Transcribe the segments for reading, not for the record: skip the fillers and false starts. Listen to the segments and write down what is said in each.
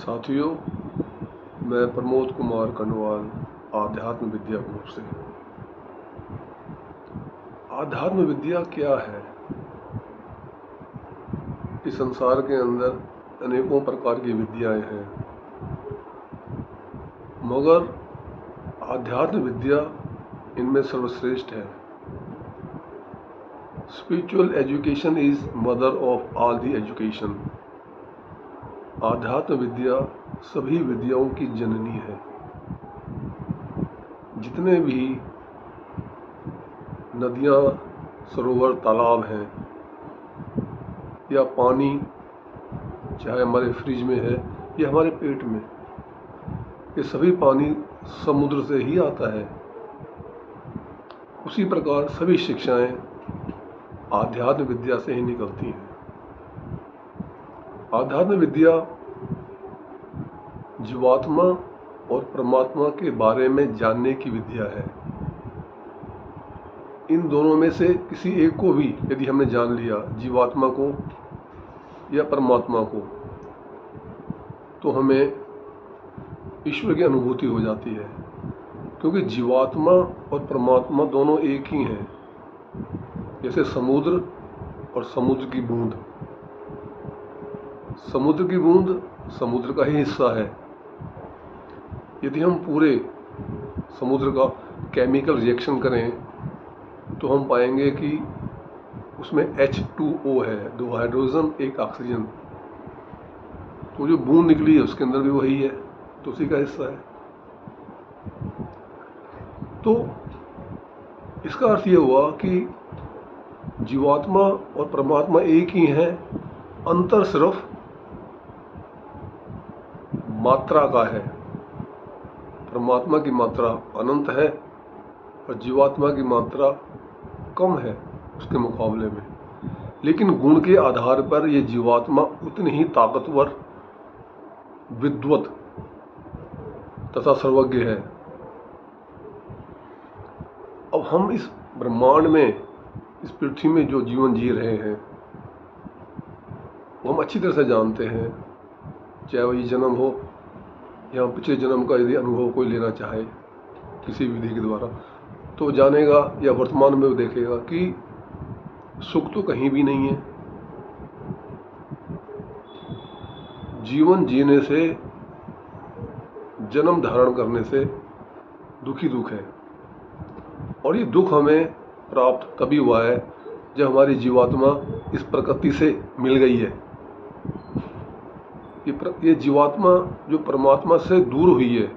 साथियों, मैं प्रमोद कुमार कनवाल आध्यात्म विद्या ग्रुप से। आध्यात्म विद्या क्या है? इस संसार के अंदर अनेकों प्रकार की विद्याएं हैं, मगर आध्यात्म विद्या इनमें सर्वश्रेष्ठ है। Spiritual education is mother of all the education. आध्यात्म विद्या सभी विद्याओं की जननी है। जितने भी नदियाँ, सरोवर, तालाब हैं या पानी, चाहे हमारे फ्रिज में है या हमारे पेट में, ये सभी पानी समुद्र से ही आता है। उसी प्रकार सभी शिक्षाएं आध्यात्म विद्या से ही निकलती हैं। आध्यात्म विद्या जीवात्मा और परमात्मा के बारे में जानने की विद्या है। इन दोनों में से किसी एक को भी यदि हमने जान लिया, जीवात्मा को या परमात्मा को, तो हमें ईश्वर की अनुभूति हो जाती है। क्योंकि जीवात्मा और परमात्मा दोनों एक ही हैं, जैसे समुद्र और समुद्र की बूंद। समुद्र की बूंद समुद्र का ही हिस्सा है। यदि हम पूरे समुद्र का केमिकल रिएक्शन करें तो हम पाएंगे कि उसमें H2O है, 2 हाइड्रोजन 1 ऑक्सीजन। तो जो बूंद निकली है उसके अंदर भी वही है, तो उसी का हिस्सा है। तो इसका अर्थ यह हुआ कि जीवात्मा और परमात्मा एक ही हैं, अंतर सिर्फ मात्रा का है। परमात्मा की मात्रा अनंत है और जीवात्मा की मात्रा कम है उसके मुकाबले में। लेकिन गुण के आधार पर यह जीवात्मा उतनी ही ताकतवर, विद्वत तथा सर्वज्ञ है। अब हम इस ब्रह्मांड में, इस पृथ्वी में जो जीवन जी रहे हैं, वो हम अच्छी तरह से जानते हैं। चाहे वो ये जन्म हो या पिछले जन्म का यदि अनुभव कोई लेना चाहे किसी विधि के द्वारा, तो जानेगा या वर्तमान में वो देखेगा कि सुख तो कहीं भी नहीं है। जीवन जीने से, जन्म धारण करने से दुख ही दुख है। और ये दुख हमें प्राप्त तभी हुआ है जब हमारी जीवात्मा इस प्रकृति से मिल गई है। ये जीवात्मा जो परमात्मा से दूर हुई है,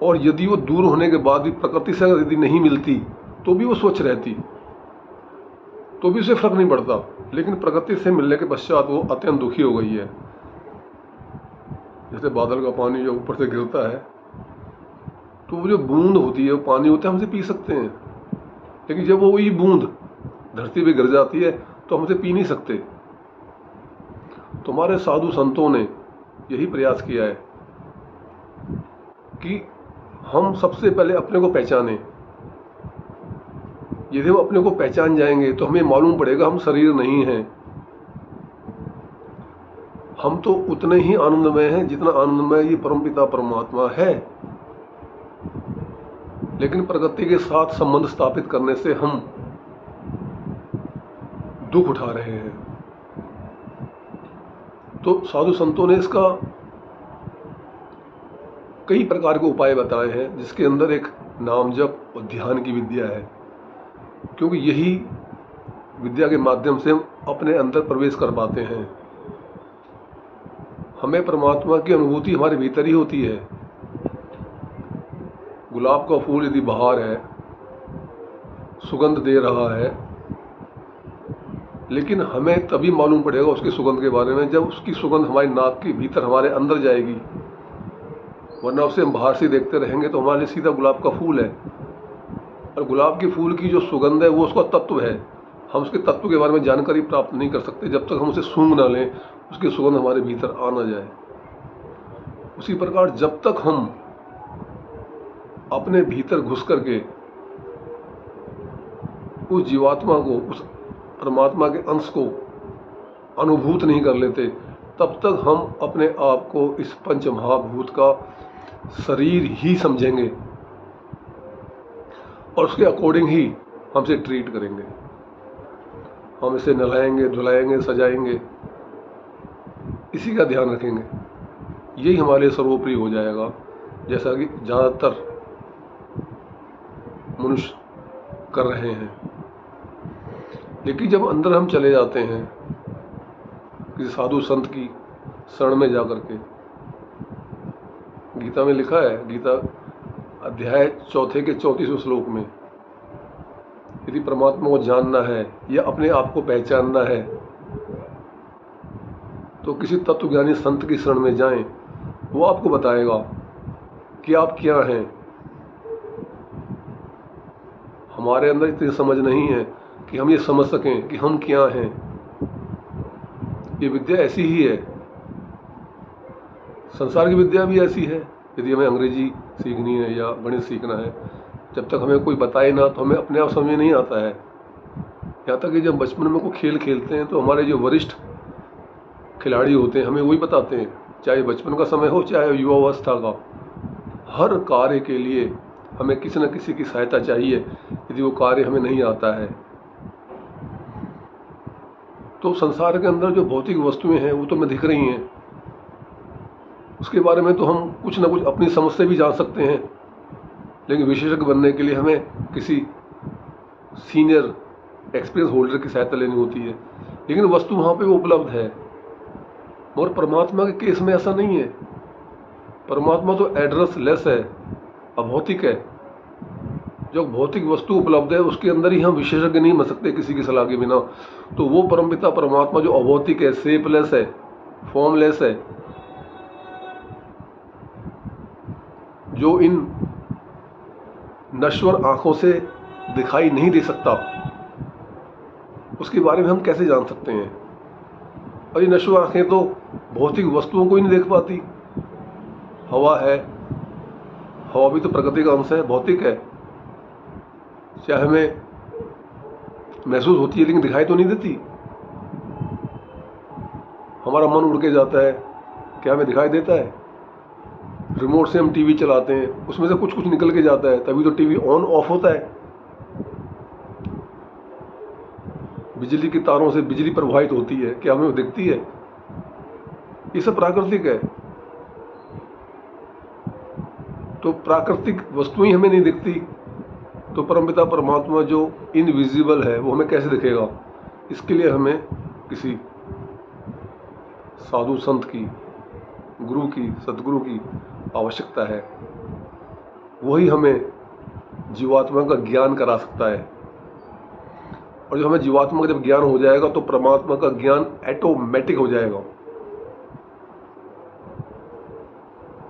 और यदि वो दूर होने के बाद भी प्रकृति से यदि नहीं मिलती तो भी वो स्वच्छ रहती, तो भी उसे फर्क नहीं पड़ता। लेकिन प्रकृति से मिलने के पश्चात वो अत्यंत दुखी हो गई है। जैसे बादल का पानी जो ऊपर से गिरता है, तो वो जो बूंद होती है, वो पानी होता है, हम उसे पी सकते हैं। लेकिन जब वो वही बूंद धरती पे गिर जाती है तो हम उसे पी नहीं सकते। तुम्हारे साधु संतों ने यही प्रयास किया है कि हम सबसे पहले अपने को पहचानें। यदि हम अपने को पहचान जाएंगे तो हमें मालूम पड़ेगा हम शरीर नहीं हैं। हम तो उतने ही आनंदमय हैं जितना आनंदमय ये परमपिता परमात्मा है। लेकिन प्रकृति के साथ संबंध स्थापित करने से हम दुख उठा रहे हैं। तो साधु संतों ने इसका कई प्रकार के उपाय बताए हैं, जिसके अंदर एक नाम जप और ध्यान की विद्या है। क्योंकि यही विद्या के माध्यम से हम अपने अंदर प्रवेश कर पाते हैं। हमें परमात्मा की अनुभूति हमारे भीतर ही होती है। गुलाब का फूल यदि बाहर है, सुगंध दे रहा है, लेकिन हमें तभी मालूम पड़ेगा उसकी सुगंध के बारे में जब उसकी सुगंध हमारी नाक के भीतर, हमारे अंदर जाएगी। वरना उसे हम बाहर से देखते रहेंगे तो हमारे सीधा गुलाब का फूल है, और गुलाब के फूल की जो सुगंध है वो उसका तत्व है। हम उसके तत्व के बारे में जानकारी प्राप्त नहीं कर सकते जब तक हम उसे सूंघ ना लें, उसकी सुगंध हमारे भीतर आ ना जाए। उसी प्रकार जब तक हम अपने भीतर घुस करके उस जीवात्मा को, उस परमात्मा के अंश को अनुभूत नहीं कर लेते, तब तक हम अपने आप को इस पंच महाभूत का शरीर ही समझेंगे और उसके अकॉर्डिंग ही हमसे ट्रीट करेंगे। हम इसे नहलाएंगे, धुलाएंगे, सजाएंगे, इसी का ध्यान रखेंगे। यही हमारे लिए सर्वोपरि हो जाएगा, जैसा कि ज़्यादातर मनुष्य कर रहे हैं। लेकिन जब अंदर हम चले जाते हैं किसी साधु संत की शरण में जाकर के, गीता में लिखा है, गीता अध्याय 4 के 34वें श्लोक में, यदि परमात्मा को जानना है या अपने आप को पहचानना है तो किसी तत्वज्ञानी संत की शरण में जाएं। वो आपको बताएगा कि आप क्या हैं। हमारे अंदर इतनी समझ नहीं है कि हम ये समझ सकें कि हम क्या हैं। ये विद्या ऐसी ही है, संसार की विद्या भी ऐसी है। यदि हमें अंग्रेजी सीखनी है या गणित सीखना है, जब तक हमें कोई बताए ना तो हमें अपने आप समझ में नहीं आता है। यहाँ तक कि जब बचपन में कोई खेल खेलते हैं तो हमारे जो वरिष्ठ खिलाड़ी होते हैं हमें वही बताते हैं, चाहे बचपन का समय हो चाहे युवावस्था का। हर कार्य के लिए हमें किसी न किसी की सहायता चाहिए। यदि वो कार्य हमें नहीं आता है तो संसार के अंदर जो भौतिक वस्तुएं हैं वो तो हमें दिख रही हैं, उसके बारे में तो हम कुछ ना कुछ अपनी समझ से भी जान सकते हैं। लेकिन विशेषज्ञ बनने के लिए हमें किसी सीनियर एक्सपीरियंस होल्डर की सहायता लेनी होती है। लेकिन वस्तु वहाँ पे वो उपलब्ध है। मगर परमात्मा के केस में ऐसा नहीं है। परमात्मा तो एड्रेस लेस है, अभौतिक है। जो भौतिक वस्तु उपलब्ध है उसके अंदर ही हम विशेषज्ञ नहीं बन सकते किसी की सलाह के बिना। तो वो परमपिता परमात्मा जो अभौतिक है, शेपलेस है, फॉर्मलेस है, जो इन नश्वर आंखों से दिखाई नहीं दे सकता, उसके बारे में हम कैसे जान सकते हैं। और ये नश्वर आंखें तो भौतिक वस्तुओं को ही नहीं देख पाती। हवा है, हवा भी तो प्रकृति का अंश है, भौतिक है, चाहे हमें महसूस होती है लेकिन दिखाई तो नहीं देती। हमारा मन उड़ के जाता है, क्या हमें दिखाई देता है? रिमोट से हम टीवी चलाते हैं, उसमें से कुछ कुछ निकल के जाता है, तभी तो टीवी ऑन ऑफ होता है। बिजली की तारों से बिजली प्रवाहित होती है, क्या हमें वो दिखती है? ये सब प्राकृतिक है। तो प्राकृतिक वस्तुएं हमें नहीं दिखती, तो परमपिता परमात्मा जो इनविजिबल है वो हमें कैसे दिखेगा? इसके लिए हमें किसी साधु संत की, गुरु की, सदगुरु की आवश्यकता है। वही हमें जीवात्मा का ज्ञान करा सकता है। और जब हमें जीवात्मा का जब ज्ञान हो जाएगा तो परमात्मा का ज्ञान ऑटोमेटिक हो जाएगा।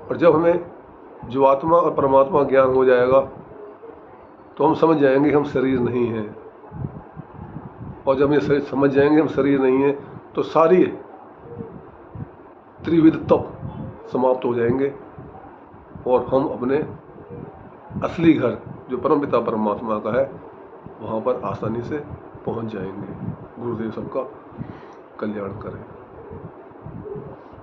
और जब हमें जीवात्मा और परमात्मा ज्ञान हो जाएगा तो हम समझ जाएंगे हम शरीर नहीं हैं। और जब ये समझ जाएंगे हम शरीर नहीं हैं तो सारी त्रिविध तप समाप्त हो जाएंगे और हम अपने असली घर जो परमपिता परमात्मा का है वहाँ पर आसानी से पहुँच जाएंगे। गुरुदेव सबका कल्याण करें।